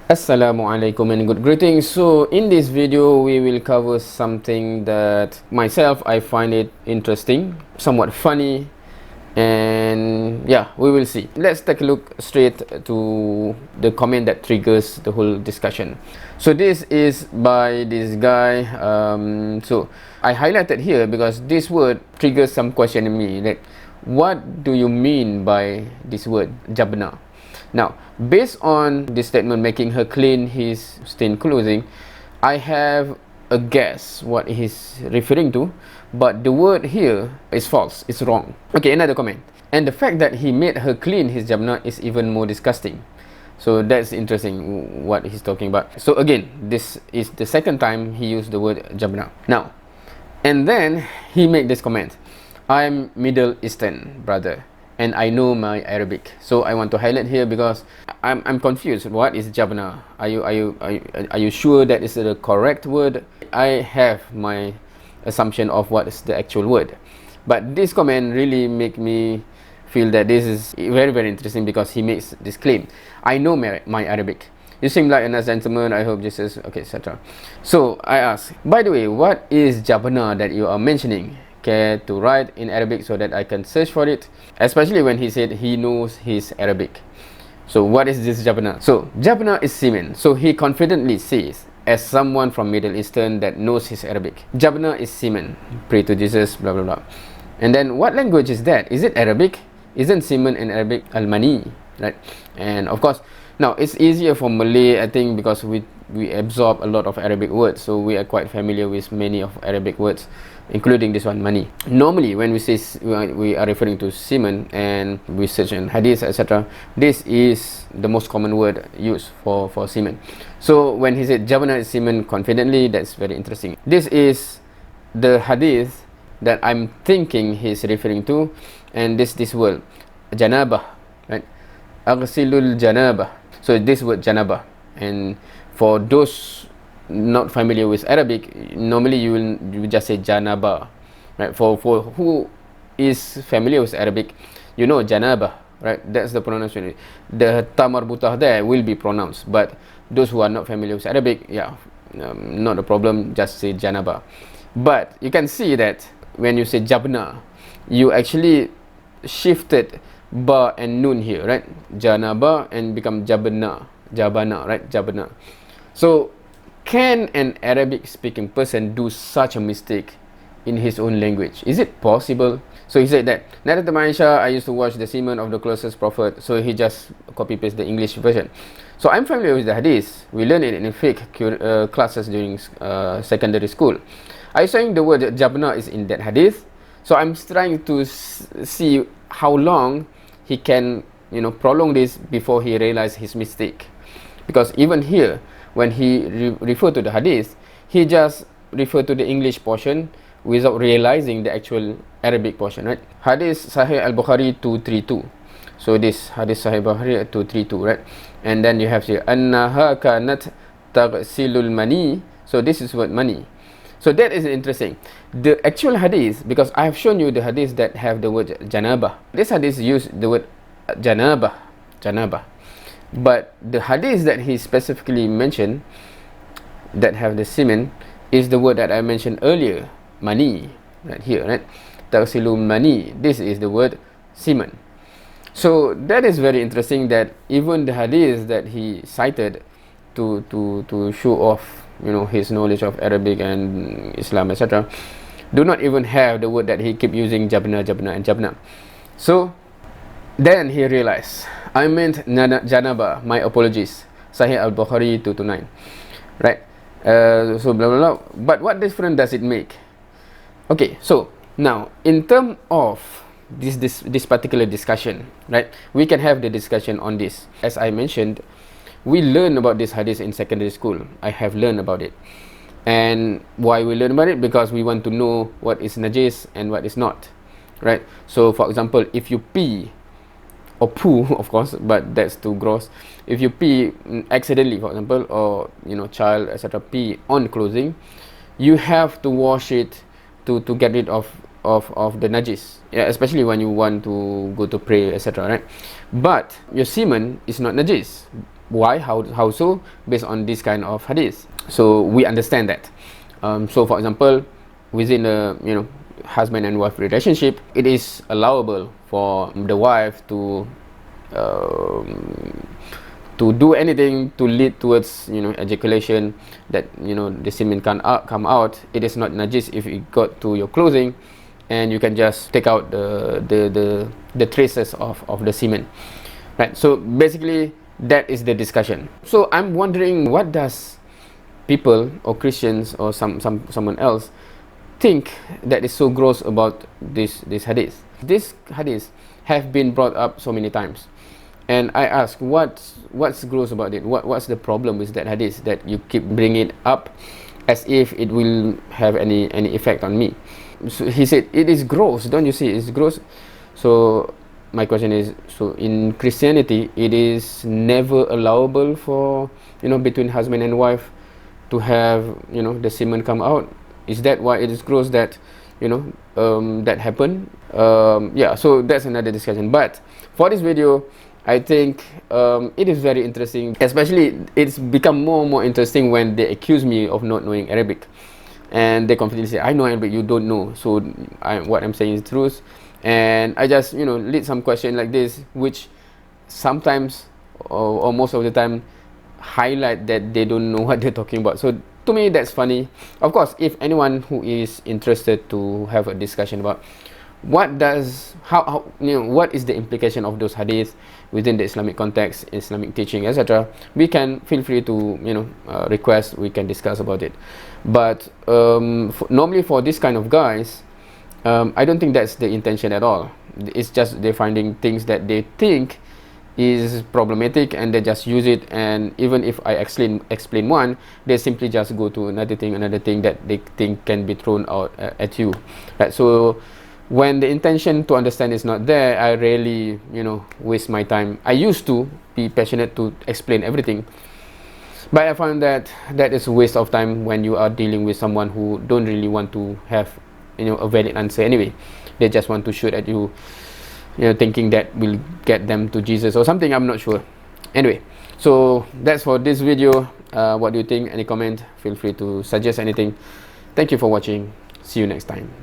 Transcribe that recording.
Assalamualaikum and good greetings. So in this video we will cover something that myself I find it interesting, somewhat funny, and yeah, we will see. Let's take a look straight to the comment that triggers the whole discussion. So this is by this guy. So I highlighted here because this word triggers some question in me, that what do you mean by this word Jabna? Now, based on this statement, making her clean his stained clothing, I have a guess what he's referring to, but the word here is false, it's wrong. Okay, another comment. And the fact that he made her clean his jabna is even more disgusting. So that's interesting what he's talking about. So again, this is the second time he used the word jabna. Now, and then he made this comment: I'm Middle Eastern, brother, and I know my Arabic. So I want to highlight here because I'm confused. What is jabna? Are you sure that is the correct word? I have my assumption of what is the actual word, but this comment really make me feel that this is very interesting because he makes this claim: I know my Arabic. You seem like a nice gentleman. I hope this is okay, etc. So I ask, by the way, what is jabna that you are mentioning? Care to write in Arabic so that I can search for it, especially when he said he knows his Arabic. So what is this jabna? So jabna is semen. So he confidently says, as someone from Middle Eastern that knows his Arabic, jabna is semen, pray to Jesus, blah blah blah. And then what language is that? Is it Arabic? Isn't semen in Arabic al-mani, right? And of course, now it's easier for Malay, I think, because we absorb a lot of Arabic words, so we are quite familiar with many of Arabic words, including this one, mani. Normally when we say we are referring to semen and we search in hadith, etc., this is the most common word used for semen. So when he said jabna is semen confidently, that's very interesting. This is the hadith that I'm thinking he's referring to, and this word janabah, right? Aghsilul janabah. So this word janabah, and for those not familiar with Arabic, normally you will just say janaba, right? For who is familiar with Arabic, you know janaba, right? That's the pronunciation. The ta marbutah there will be pronounced, but those who are not familiar with Arabic, yeah, not a problem, just say janaba. But you can see that when you say jabna, you actually shifted ba and nun here, right? Janaba and become jabna, right? Jabna. So can an Arabic speaking person do such a mistake in his own language? Is it possible? So he said that Narrator Maisha, I used to watch the semen of the closest prophet. So he just copy paste the English version. So I'm familiar with the hadith. We learned it in fiqh classes during secondary school. I saying the word jabna is in that hadith. So I'm trying to see how long he can, prolong this before he realized his mistake. Because even here, when he referred to the hadith, he just referred to the English portion without realizing the actual Arabic portion, right? Hadith Sahih al-Bukhari 232. So this hadith Sahih Bukhari 232, right? And then you have here annaha kanat taghsilul mani. So this is what mani. So that is interesting. The actual hadith, because I have shown you the hadith that have the word janabah. This hadith use the word janabah. But the hadith that he specifically mentioned that have the semen is the word that I mentioned earlier, mani, right here, right? Taghsilu mani. This is the word semen. So that is very interesting that even the hadith that he cited to show off, his knowledge of Arabic and Islam, etc., do not even have the word that he keep using jabna. So then he realized, I meant janaba, my apologies. Sahih al-Bukhari 229, right? So blah blah blah. But what difference does it make? Okay, so now in terms of this particular discussion, right, we can have the discussion on this. As I mentioned, we learn about this hadith in secondary school. I have learned about it. And why we learn about it? Because we want to know what is najis and what is not, right? So for example, if you pee or poo, of course, but that's too gross. If you pee accidentally, for example, or child, etc., pee on clothing, you have to wash it to get rid of the najis, yeah, especially when you want to go to pray, etc., right? But your semen is not najis, Why? How so? Based on this kind of hadith. So we understand that. So for example, within a husband and wife relationship, it is allowable for the wife to do anything to lead towards ejaculation, that the semen can come out. It is not najis if it got to your clothing, and you can just take out the traces of the semen, right? So basically that is the discussion. So I'm wondering, what does people or Christians or someone else think that is so gross about this hadith? This hadith have been brought up so many times, and I ask, what's gross about it? What's the problem with that hadith that you keep bringing it up as if it will have any effect on me? So he said it is gross. Don't you see it's gross? So my question is, so in Christianity it is never allowable for between husband and wife to have the semen come out? Is that why it is gross that that happened? Yeah, so that's another discussion. But for this video, I think it is very interesting, especially it's become more and more interesting when they accuse me of not knowing Arabic, and they completely say, I know Arabic, you don't know. So what I'm saying is truth, and I just lead some question like this, which sometimes or most of the time highlight that they don't know what they're talking about. So to me, that's funny. Of course, if anyone who is interested to have a discussion about what is the implication of those hadith within the Islamic context, Islamic teaching, etc., we can feel free to request, we can discuss about it. But normally for this kind of guys, I don't think that's the intention at all. It's just they're finding things that they think is problematic, and they just use it, and even if I explain one, they simply just go to another thing that they think can be thrown out at you, right? So when the intention to understand is not there, I rarely waste my time. I used to be passionate to explain everything, but I found that is a waste of time when you are dealing with someone who don't really want to have a valid answer anyway. They just want to shoot at you, thinking that will get them to Jesus or something. I'm not sure. Anyway, so that's for this video. What do you think? Any comment? Feel free to suggest anything. Thank you for watching. See you next time.